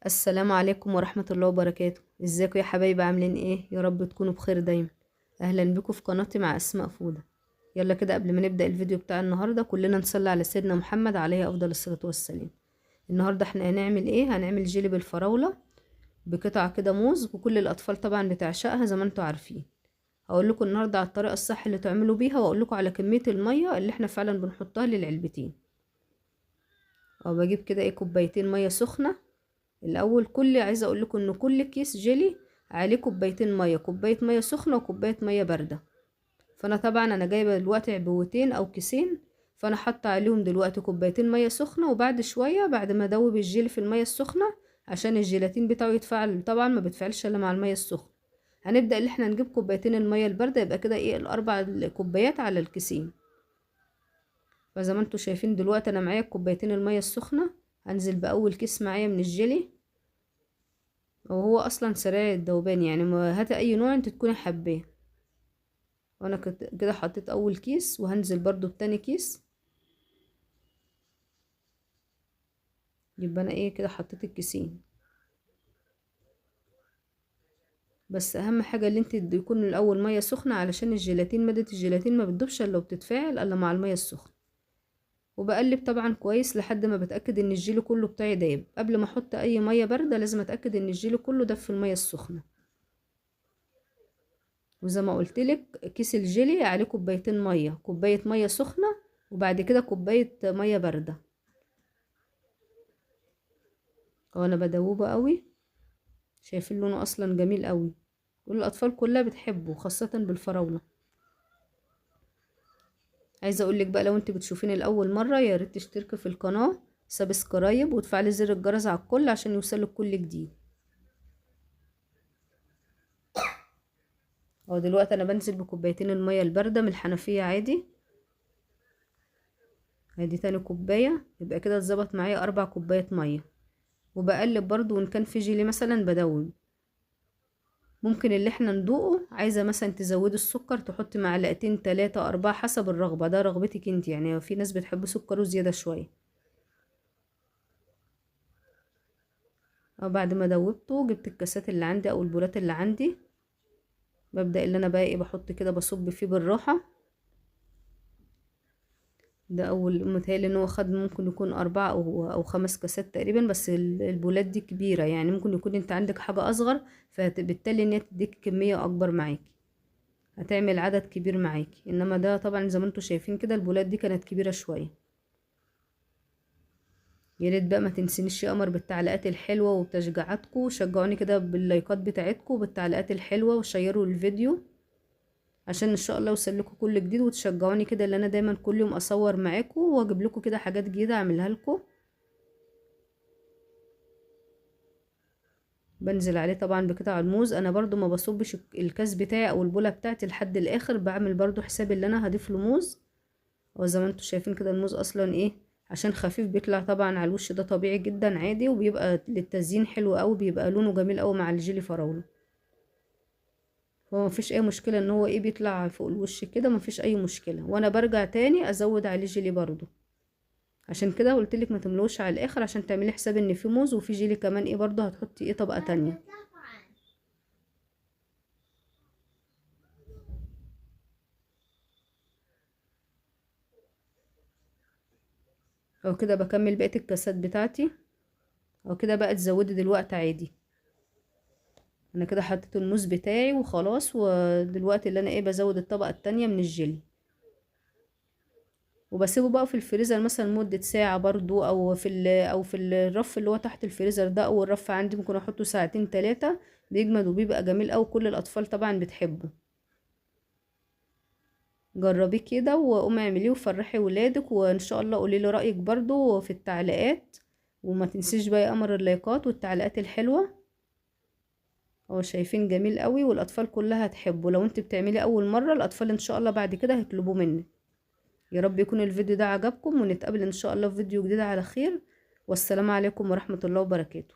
السلام عليكم ورحمة الله وبركاته. ازيكم يا حبايبي؟ عاملين ايه؟ يا رب تكونوا بخير دايما. اهلا بكم في قناتي مع اسماء فودة. يلا كده قبل ما نبدأ الفيديو بتاع النهاردة كلنا نصلي على سيدنا محمد عليه افضل الصلاة والسلام. النهاردة احنا هنعمل ايه؟ هنعمل جيلي بالفراولة بقطع كده موز، وكل الاطفال طبعا بتعشقها زي ما انتوا عارفين. هقول لكم النهاردة على الطريقة الصح اللي تعملوا بيها، واقول لكم على كمية المية اللي احنا فعلا بنحطها للعلبتين. او بجيب كده ايه كوبايتين مية سخنة الاول. عايزه اقول لكم ان كل كيس جيلي عليه كوبايتين ميه، كوبايه ميه سخنه وكوبايه ميه بارده. فانا طبعا انا جايبه دلوقتي عبوتين او كيسين، فانا حاطه عليهم دلوقتي كوبايتين ميه سخنه، وبعد شويه بعد ما ادوب الجيلي في الميه السخنه عشان الجيلاتين بتاعه يتفاعل، طبعا ما بتفعلش الا مع الميه السخنه. هنبدا ان احنا نجيب كوبايتين الميه البارده، يبقى كده ايه الاربع كوبايات على الكيسين. فزي ما انتوا شايفين دلوقتي انا معايا كوبايتين الميه السخنه. هنزل باول كيس معايا من الجيلي، وهو اصلا سريع الذوبان، يعني هاتي اي نوع انت تكوني حباه. وانا كده حطيت اول كيس، وهنزل برضو بتاني كيس. يبقى انا ايه كده حطيت الكيسين. بس اهم حاجه اللي انت يكون الاول ميه سخنه، علشان الجيلاتين ماده الجيلاتين ما بتدوبش الا وبتتفاعل الا مع الميه السخنه. وبقلب طبعا كويس لحد ما بتاكد ان الجيلي كله بتاعي دايب. قبل ما احط اي ميه بارده لازم اتاكد ان الجيلي كله داب في الميه السخنه. وزي ما قلت لك كيس الجيلي عليه كوبايتين ميه، كوبايه ميه سخنه وبعد كده كوبايه ميه بارده. وانا بدوبه قوي. شايفين لونه اصلا جميل قوي، والاطفال كلها بتحبه خاصه بالفراوله. عايزه اقول لك بقى لو انت بتشوفيني لاول مره، يا ريت تشتركي في القناه سبسكرايب وتفعلي زر الجرس على الكل عشان يوصلك كل جديد. اهو دلوقتي انا بنزل بكوبايتين الميه البارده من الحنفيه عادي. ادي تاني كوبايه، يبقى كده اتظبط معايا 4 كوبايات ميه. وبقلب برضو، وان كان في جيلي مثلا بدوب. ممكن اللي احنا ندوقه، عايزة مثلا تزودي السكر تحطي معلقتين 3 4 حسب الرغبة، ده رغبتك انت، يعني في ناس بتحب سكره زيادة شوية. بعد ما دوبته جبت الكاسات اللي عندي او البولات اللي عندي. ببدأ اللي انا بقى ايه بحط كده بصب فيه بالراحة. ده اول متهيألي ان هو خد ممكن يكون 4 او 5 كاسات تقريبا، بس البولات دي كبيرة، يعني ممكن يكون انت عندك حاجة اصغر، فبالتالي ان هي تديك كمية اكبر معاكي، هتعمل عدد كبير معاكي. انما ده طبعا زي ما انتوا شايفين كده البولات دي كانت كبيرة شوية. يا ريت بقى ما تنسينيش يا قمر بالتعليقات الحلوة وبتشجيعاتكم، شجعوني كده باللايكات بتاعتكم وبالتعليقات الحلوة، وشيروا الفيديو عشان ان شاء الله يوصلكوا كل جديد، وتشجعوني كده اللي انا دايما كل يوم اصور معاكم واجيب لكم كده حاجات جديدة اعملها لكم. بنزل عليه طبعا بقطع الموز. انا برضو ما بصبش الكاس بتاعي او البولة بتاعتي لحد الاخر، بعمل برضو حساب اللي انا هضيف له موز. وزي ما انتوا شايفين كده الموز اصلا ايه عشان خفيف بيطلع طبعا على الوش، ده طبيعي جدا عادي، وبيبقى للتزيين حلو قوي، بيبقى لونه جميل قوي مع الجيلي فراولة. هو مفيش اي مشكلة ان هو ايه بيطلع فوق الوش كده، مفيش اي مشكلة. وانا برجع تاني ازود عليه جيلي برضو، عشان كده قلتلك ما تملوش على الاخر عشان تعملي حساب ان في موز وفي جيلي كمان ايه برضو هتحطي ايه طبقة تانية. او كده بكمل بقية الكاسات بتاعتي. او كده بقى تزودي دلوقتي عادي. انا كده حطيت الموز بتاعي وخلاص، ودلوقتي اللي انا ايه بزود الطبقة التانية من الجيلي، وبسيبه بقى في الفريزر مثلا مدة ساعة برضو، او في الرف اللي هو تحت الفريزر ده، او الرف عندي ممكن احطه ساعتين 3. بيجمد وبيبقى جميل اوي، كل الاطفال طبعا بتحبه. جربيه كده وقومي اعمليه وفرحي ولادك، وان شاء الله قولي لي رأيك برضو في التعليقات. وما تنسيش بقى يا قمر اللايكات والتعليقات الحلوة. هو شايفين جميل قوي، والاطفال كلها هتحبه. لو انت بتعملي اول مرة، الاطفال ان شاء الله بعد كده هيطلبوه منك. يا رب يكون الفيديو ده عجبكم، ونتقابل ان شاء الله في فيديو جديد على خير. والسلام عليكم ورحمة الله وبركاته.